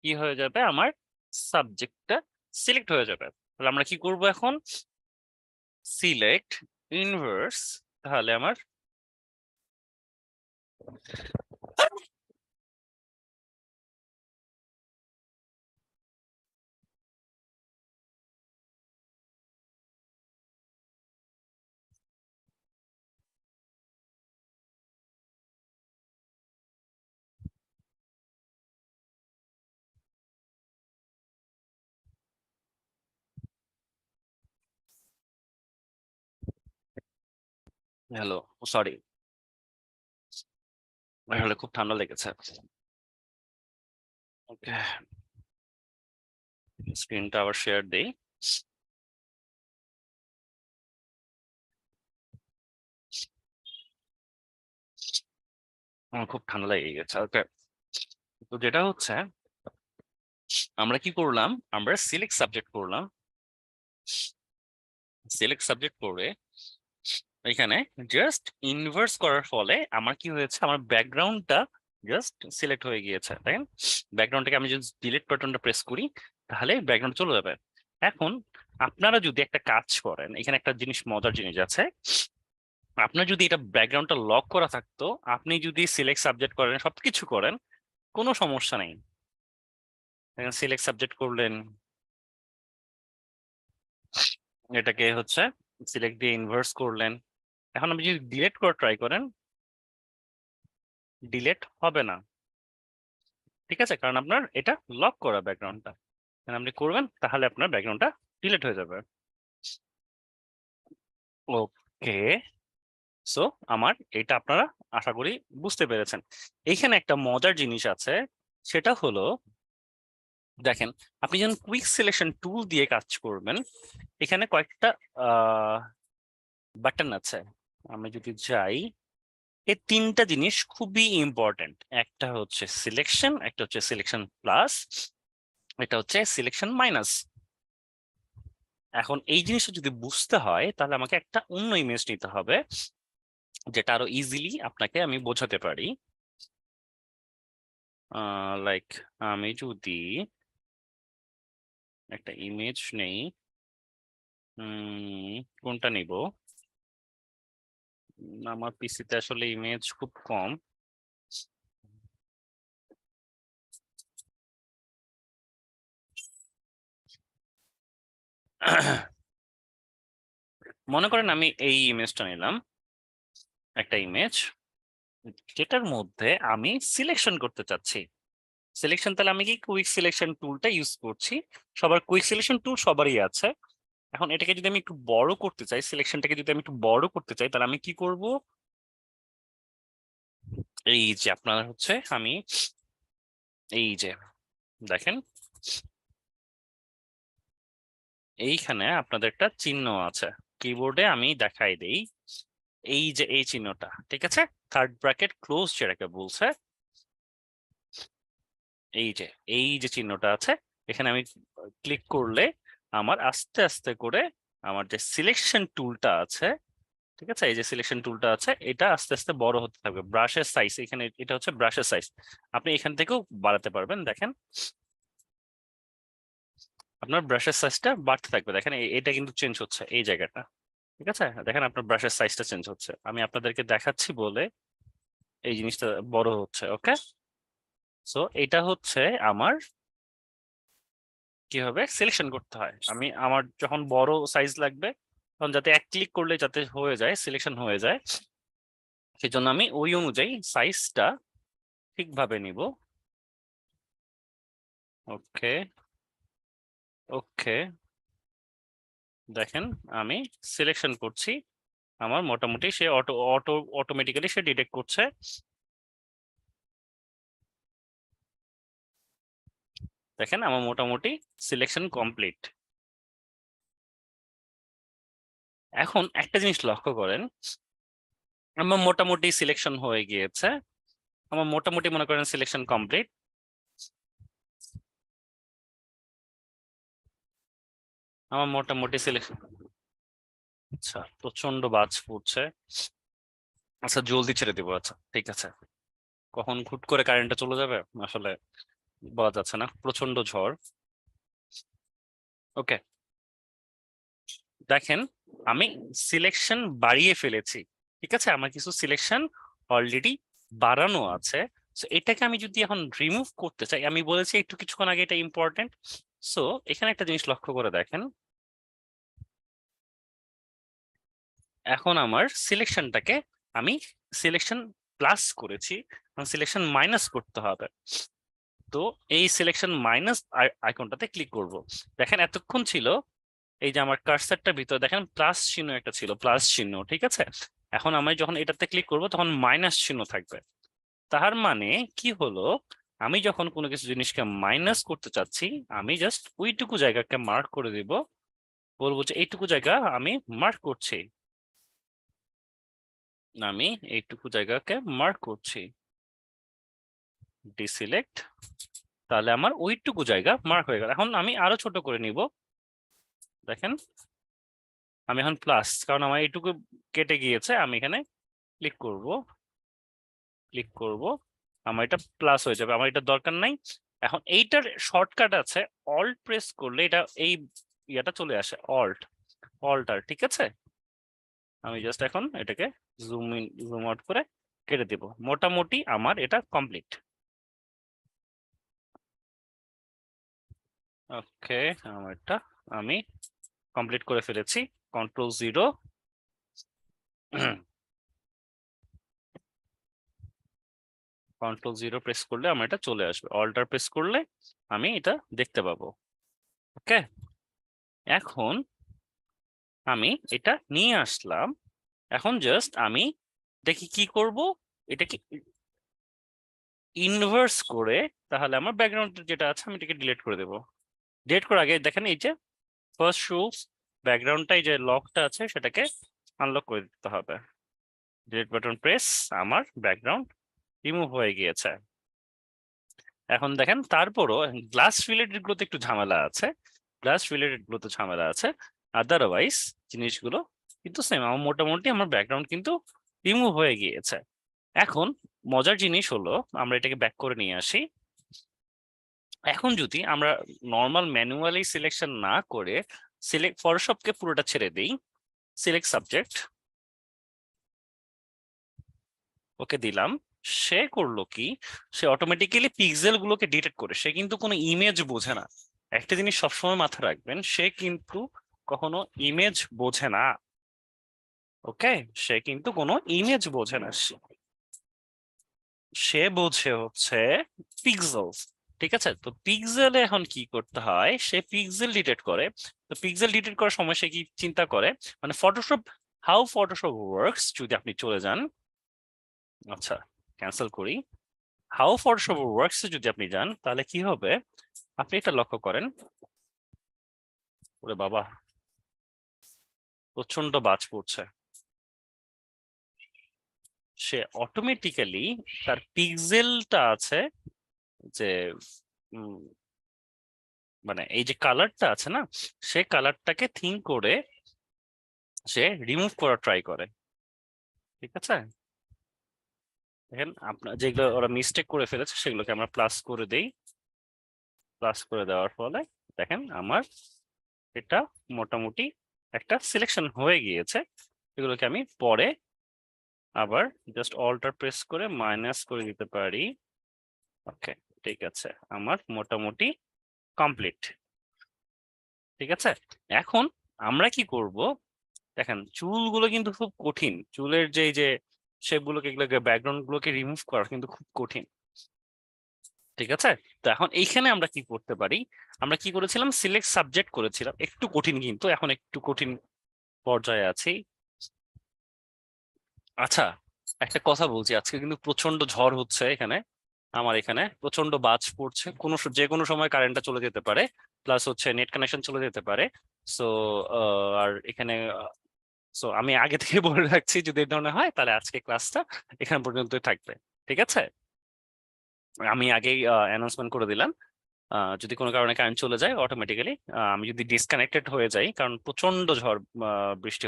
কি হয়ে যাবে, আমার সাবজেক্টটা সিলেক্ট হয়ে যাবে। তাহলে আমরা কি করব এখন? Select inverse. তাহলে আমার হ্যালো, সরি, আসলে খুব ঠান্ডা লেগেছে। ওকে, স্ক্রিনটা আবার শেয়ার দেই। আমার খুব ঠান্ডা লেগে গেছে। ওকে, তো যেটা হচ্ছে আমরা কি করলাম, আমরা সিলেক্ট সাবজেক্ট করলাম। সিলেক্ট সাবজেক্ট করে এখানে জাস্ট ইনভার্স করার ফলে আমার কি হয়েছে, আমার ব্যাকগ্রাউন্ডটা জাস্ট সিলেক্ট হয়ে গিয়েছে, তাই না? ব্যাকগ্রাউন্ডটাকে আমি যদি ডিলিট বাটনটা প্রেস করি তাহলে ব্যাকগ্রাউন্ড চলে যাবে। এখন আপনারা যদি একটা কাজ করেন, এখানে একটা জিনিস, মজার জিনিস আছে। আপনার যদি এটা ব্যাকগ্রাউন্ডটা লক করা থাকতো, আপনি যদি সিলেক্ট সাবজেক্ট করেন, সবকিছু করেন, কোনো সমস্যা নেই। সিলেক্ট সাবজেক্ট করলেন, এটাকে হচ্ছে সিলেক্ট দিয়ে ইনভার্স করলেন। এখন আপনি যদি ডিলিট করে ট্রাই করেন, ডিলিট হবে না, ঠিক আছে? কারণ আপনার এটা লক করা ব্যাকগ্রাউন্ডটা। আপনি করবেন তাহলে আপনার ব্যাকগ্রাউন্ডটা ডিলিট হয়ে যাবে। ওকে, সো আমার এটা আপনারা আশা করি বুঝতে পেরেছেন। এইখানে একটা মজার জিনিস আছে, সেটা হলো দেখেন, আপনি যখন কুইক সিলেকশন টুল দিয়ে কাজ করবেন, এখানে কয়েকটা বাটন আছে। আমি যদি যাই, এই তিনটা জিনিস খুবই ইম্পর্টেন্ট। একটা হচ্ছে সিলেকশন, একটা হচ্ছে সিলেকশন প্লাস, এটা হচ্ছে সিলেকশন মাইনাস। এখন এই জিনিসটা যদি বুঝতে হয় তাহলে আমাকে একটা অন্য ইমেজ নিতে হবে, যেটা আরো ইজিলি আপনাকে আমি বোঝাতে পারি। লাইক আমি যদি একটা ইমেজ নেই, কোনটা নিব? আমার পিসিতে আসলে ইমেজ খুব কম। মনে করেন আমি এই ইমেজটা নিলাম, একটা ইমেজ যেটার মধ্যে আমি সিলেকশন করতে চাচ্ছি। সিলেকশন, তাহলে আমি কি কুইক সিলেকশন টুলটা ইউজ করছি। সবার কুইক সিলেকশন টুল সবারই আছে। এখন এটাকে যদি আমি একটু বড় করতে চাই, সিলেকশনটাকে যদি আমি একটু বড় করতে চাই, তাহলে আমি কি করব? এই যে আপনার হচ্ছে আমি এই যে দেখেন, এইখানে আপনাদের একটা চিহ্ন আছে, কিবোর্ডে আমি দেখাই দেই। এই যে এই চিহ্নটা, ঠিক আছে, থার্ড ব্র্যাকেট ক্লোজ যেটাকে বলছে, এই যে এই যে চিহ্নটা আছে, এখানে আমি ক্লিক করলে আমার আস্তে আস্তে করে আমার যে সিলেকশন টুলটা আছে, ঠিক আছে, এই যে সিলেকশন টুলটা আছে, এটা আস্তে আস্তে বড় হতে থাকবে। ব্রাশের সাইজ, এখানে এটা হচ্ছে ব্রাশের সাইজ, আপনি এখান থেকেও বাড়াতে পারবেন। দেখেন আপনার ব্রাশের সাইজটা বাড়তে থাকবে। দেখেন এটা কিন্তু চেঞ্জ হচ্ছে এই জায়গাটা, ঠিক আছে? দেখেন আপনার ব্রাশের সাইজটা চেঞ্জ হচ্ছে, আমি আপনাদেরকে দেখাচ্ছি বলে এই জিনিসটা বড় হচ্ছে। ওকে, সো এটা হচ্ছে আমার কিভাবে সিলেকশন করতে হয়। আমি আমার যখন বড় সাইজ লাগবে, তখন যাতে এক ক্লিক করলে যাতে হয়ে যায়, সিলেকশন হয়ে যায়, সেজন্য আমি ওই অনুযায়ী সাইজটা ঠিকভাবে নিব। ওকে, ওকে, দেখেন আমি সিলেকশন করছি, আমার মোটামুটি সে অটোমেটিক্যালি সে ডিটেক্ট করছে। দেখেন আমার মোটামুটি সিলেকশন কমপ্লিট। এখন একটা জিনিস লক্ষ্য করেন, আমার মোটামুটি সিলেকশন হয়ে গিয়েছে, আমার মোটামুটি মনে করেন সিলেকশন কমপ্লিট। আমার মোটামুটি সিলেকশন, আচ্ছা প্রচন্ড বাজ পড়ছে। আচ্ছা জলদি ছেড়ে দিব, আচ্ছা ঠিক আছে। কখন হুট করে কারেন্টটা চলে যাবে আসলে বলা যাচ্ছে না, প্রচন্ড ঝড়। ওকে, দেখেন আমি সিলেকশন বাড়িয়ে ফেলেছি, ঠিক আছে, আমার কিছু সিলেকশন অলরেডি বাড়ানো আছে। সো এটাকে আমি যদি এখন রিমুভ করতে চাই, আমি বলেছি একটু কিছুক্ষণ আগে এটা ইম্পর্টেন্ট। সো এখানে একটা জিনিস লক্ষ্য করে দেখেন, এখন আমার সিলেকশনটাকে আমি সিলেকশন প্লাস করেছি, সিলেকশন মাইনাস করতে হবে। তো এই সিলেকশন মাইনাস আইকনটাতে ক্লিক করব। দেখেন এতক্ষণ ছিল এই যে আমার কার্সারটার ভিতরে দেখেন প্লাস চিহ্ন একটা ছিল, প্লাস চিহ্ন, ঠিক আছে। এখন আমি যখন এটাতে ক্লিক করব তখন মাইনাস চিহ্ন থাকবে। তার মানে কি হলো, আমি যখন কোনো কিছু জিনিসকে মাইনাস করতে চাচ্ছি, আমি জাস্ট ওইটুকু জায়গাকে মার্ক করে দিব, বলবো যে এইটুকু জায়গা আমি মার্ক করছি, আমি এইটুকু জায়গাকে মার্ক করছি, ডিসিলেক্ট, তাহলে আমার ওইটুকু জায়গা মার্ক হয়ে গেল। এখন আমি আরো ছোট করে নিব, দেখেন আমি এখন প্লাস, কারণ আমার এইটুকু কেটে গিয়েছে, আমি এখানে ক্লিক করব, ক্লিক করব, আমার এটা প্লাস হয়ে যাবে, আমার এটা দরকার নাই। এখন এইটার শর্টকাট আছে, অল্ট প্রেস করলে এটা এই ইয়াটা চলে আসে, অল্টার, ঠিক আছে। আমি জাস্ট এখন এটাকে জুম ইন জুম আউট করে কেটে দিব, মোটামুটি আমার এটা কমপ্লিট। ওকে, আমারটা আমি কমপ্লিট করে ফেলেছি। Ctrl+0, Ctrl+0 প্রেস করলে আমার এটা চলে আসবে, অল্টার প্রেস করলে আমি এটা দেখতে পাবো। ওকে, এখন আমি এটা নিয়ে আসলাম, এখন জাস্ট আমি দেখি কি করব, এটাকে ইনভার্স করে, তাহলে আমার ব্যাকগ্রাউন্ড যেটা আছে আমি এটাকে ডিলিট করে দেবো। ডিলিট করার আগে দেখেন এই যে ফার্স্ট রুলস, ব্যাকগ্রাউন্ডটা এই যে লকটা আছে সেটাকে আনলক করে দিতে হবে। ডিলিট বাটন প্রেস, আমার ব্যাকগ্রাউন্ড রিমুভ হয়ে গিয়েছে। এখন দেখেন তারপরও গ্লাস রিলেটেড গুলোতে একটু ঝামেলা আছে, গ্লাস রিলেটেড গুলোতে ঝামেলা আছে, আদারওয়াইজ জিনিসগুলো কিন্তু সেম, আমার মোটামুটি আমার ব্যাকগ্রাউন্ড কিন্তু রিমুভ হয়ে গিয়েছে। এখন মজার জিনিস হলো, আমরা এটাকে ব্যাক করে নিয়ে আসি। এখন যদি আমরা নর্মাল ম্যানুয়ালি সিলেকশন না করে সিলেক্ট ফটোশপকে পুরোটা ছেড়ে দিই, সিলেক্ট সাবজেক্ট, ওকে দিলাম, সে করলো কি, সে অটোমেটিক্যালি পিক্সেল গুলোকে ডিটেক্ট করে, সে কিন্তু কোনো ইমেজ বোঝে না। একটা জিনিস সবসময় মাথায় রাখবেন, সে কিন্তু কখনো ইমেজ বোঝে না। ওকে, সে কিন্তু কোনো ইমেজ বোঝে না, সে বোঝে হচ্ছে পিক্সেলস, ঠিক আছে। তো পিক্সেলে এখন কি করতে হয়, সে পিক্সেল ডিটেক্ট করে। তো পিক্সেল ডিটেক্ট করার সময় সে কি চিন্তা করে, মানে ফটোশপ, হাউ ফটোশপ ওয়ার্কস, যদি আপনি চলে যান, আচ্ছা ক্যান্সেল করি, হাউ ফটোশপ ওয়ার্কস যদি আপনি যান, তাহলে কি হবে, আপনি এটা লক্ষ্য করেন, ওরে বাবা প্রচন্ড বাজ পড়ছে, সে অটোমেটিক্যালি তার পিক্সেলটা আছে যে মানে এই যে কালারটা আছে না, সে কালারটাকে থিঙ্ক করে সে রিমুভ করার ট্রাই করে, ঠিক আছে। দেখেন আপনার যেগুলো ওরা মিস্টেক করে ফেলেছে সেগুলোকে আমরা প্লাস করে দেই, প্লাস করে দেওয়ার ফলে দেখেন আমার এটা মোটামুটি একটা সিলেকশন হয়ে গিয়েছে। এগুলোকে আমি পরে আবার জাস্ট অল্টার প্রেস করে মাইনাস করে দিতে পারি। ওকে, ঠিক আছে, আমার মোটামুটি কমপ্লিট, ঠিক আছে। এখন আমরা কি করব, দেখেন চুলগুলো কিন্তু খুব কঠিন, চুলের যে শেপগুলোকে, এগুলোকে ব্যাকগ্রাউন্ড গুলোকে রিমুভ করা কিন্তু খুব কঠিন, ঠিক আছে। তো এখন এইখানে আমরা কি করতে পারি, আমরা কি করেছিলাম, সিলেক্ট সাবজেক্ট করেছিলাম, একটু কঠিন, কিন্তু এখন একটু কঠিন পর্যায়ে আছি। আচ্ছা, একটা কথা বলছি, আজকে কিন্তু প্রচন্ড ঝড় হচ্ছে এখানে, আমার এখানে প্রচন্ড বাজ পড়ছে, যে কোনো সময় কারেন্টটা চলে যেতে পারে, প্লাস হচ্ছে নেট কানেকশন চলে যেতে পারে। সো আর এখানে আমি আগে থেকে বলে রাখছি, যদি এই ধরনের হয় তাহলে আজকে ক্লাসটা এখান পর্যন্তই থাকবে, ঠিক আছে। আমি আগেই অ্যানাউন্সমেন্ট করে দিলাম, যদি কোনো কারণে কারেন্ট চলে যায় অটোমেটিক্যালি, আমি যদি ডিসকানেক্টেড হয়ে যাই, কারণ প্রচন্ড ঝড় বৃষ্টি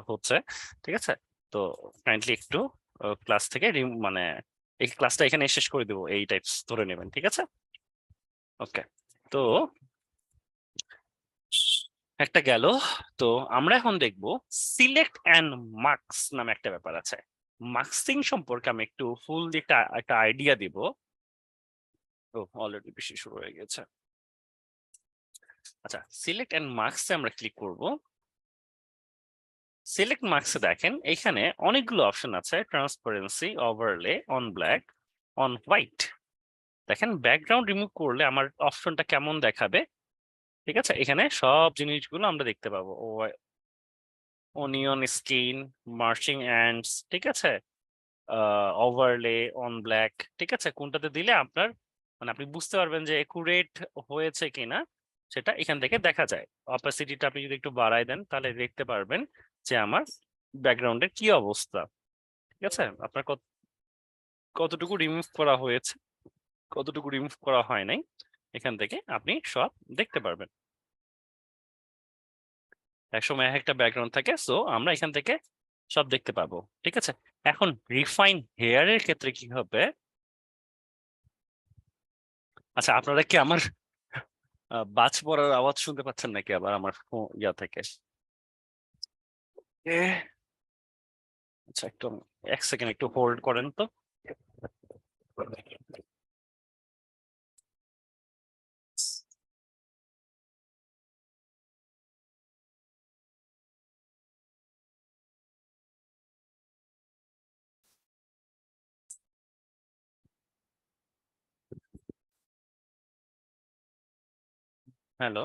হচ্ছে, ঠিক আছে। তো কাইন্ডলি একটু ক্লাস থেকে মানে এই ক্লাসটা এখানে শেষ করে দেবো, এই টাইপস ধরে নেবেন, ঠিক আছে। ওকে, তো একটা গেল। তো আমরা এখন দেখব সিলেক্ট অ্যান্ড মার্কস নামে একটা ব্যাপার আছে। মার্কসিং সম্পর্কে আমি একটু ফুল একটা একটা আইডিয়া দিব। তো অলরেডি বেশি শুরু হয়ে গেছে। আচ্ছা, সিলেক্ট অ্যান্ড মার্কসে আমরা ক্লিক করব। সিলেক্ট মার্কসে দেখেন এখানে অনেকগুলো অপশন আছে, transparency, overlay, on black, on white. দেখেন ব্যাকগ্রাউন্ড রিমুভ করলে আমার অপশনটা কেমন দেখাবে। ঠিক আছে, এখানে সব জিনিসগুলো আমরা দেখতে পাবো। অনিয়ন স্কিন, মার্চিং অ্যান্ডস, ঠিক আছে, ওভারলে, অন ব্ল্যাক। ঠিক আছে, কোনটাতে দিলে আপনার মানে আপনি বুঝতে পারবেন যে একুরেট হয়েছে কিনা সেটা এখান থেকে দেখা যায়। অপাসিটিটা আপনি যদি একটু বাড়ায় দেন তাহলে দেখতে পারবেন যে আমার ব্যাকগ্রাউন্ডের কি অবস্থা। ঠিক আছে, আপনার কতটুকু রিমুভ করা হয়েছে, কতটুকু রিমুভ করা হয় নাই, এখান থেকে আপনি সব দেখতে পারবেন। একসময় এক একটা ব্যাকগ্রাউন্ড থাকে, সো আমরা এখান থেকে সব দেখতে পাবো। ঠিক আছে, এখন রিফাইন হেয়ারের ক্ষেত্রে কি হবে। আচ্ছা, আপনারা কি আমার বাজ পড়ার আওয়াজ শুনতে পাচ্ছেন নাকি আবার আমার ইয়া থেকে? এ, আচ্ছা, একটু এক সেকেন্ড একটু হোল্ড করেন তো। হ্যালো।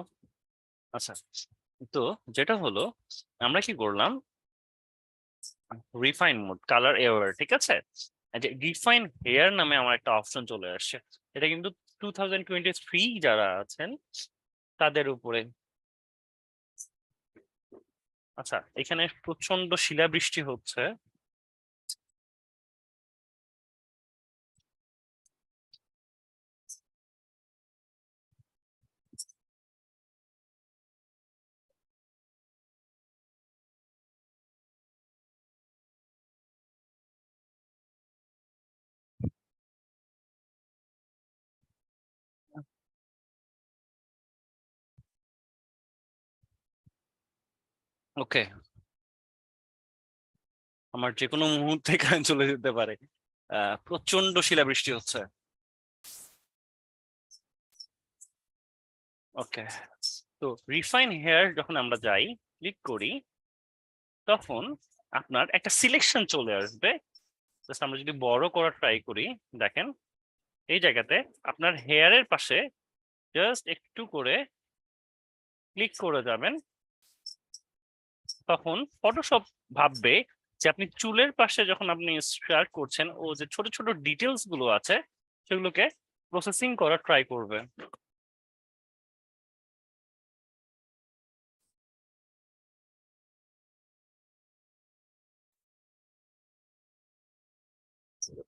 আচ্ছা, তো যেটা হলো আমরা কি করলাম, রিফাইন মোড কালার এওয়ার, ঠিক আছে, এই যে রিফাইন হেয়ার নামে আমার একটা অপশন চলে আসছে। এটা কিন্তু 2023 যারা আছেন তাদের উপরে। আচ্ছা, এখানে প্রচন্ড শিলাবৃষ্টি হচ্ছে। ওকে, আমার যে কোনো মুহূর্তে কারেন্ট চলে যেতে পারে। প্রচন্ড শিলাবৃষ্টি হচ্ছে। ওকে, তো রিফাইন হেয়ার যখন আমরা যাই, ক্লিক করি, তখন আপনার একটা সিলেকশন চলে আসবে। জাস্ট আমরা যদি বড় করার ট্রাই করি, দেখেন এই জায়গাতে আপনার হেয়ারের পাশে জাস্ট একটু করে ক্লিক করে যাবেন, তখন ফটোশপ ভাববে যে আপনি চুলের পাশে যখন আপনি শেয়ার করছেন, ও যে ছোট ছোট ডিটেলস গুলো আছে সেগুলোকে প্রসেসিং করা ট্রাই করবে।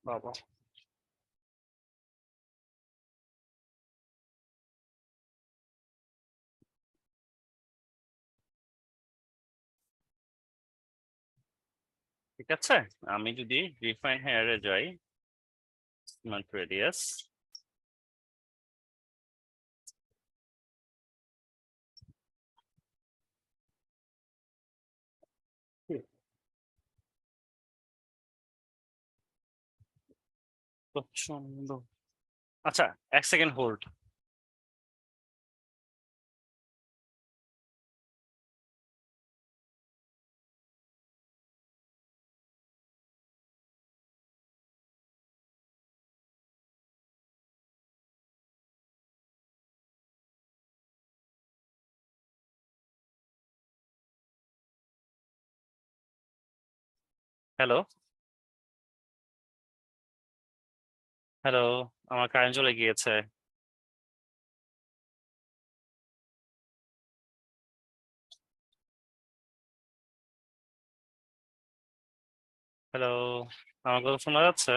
বাবা, ঠিক আছে, আমি যদি রিফাইন হেয়ারে যাই, স্মার্ট রেডিয়াস, প্রচন্ড। আচ্ছা, এক সেকেন্ড হোল্ড। হ্যালো, হ্যালো, আমার কারেন্ট চলে গিয়েছে। হ্যালো, আমার কথা শোনা যাচ্ছে?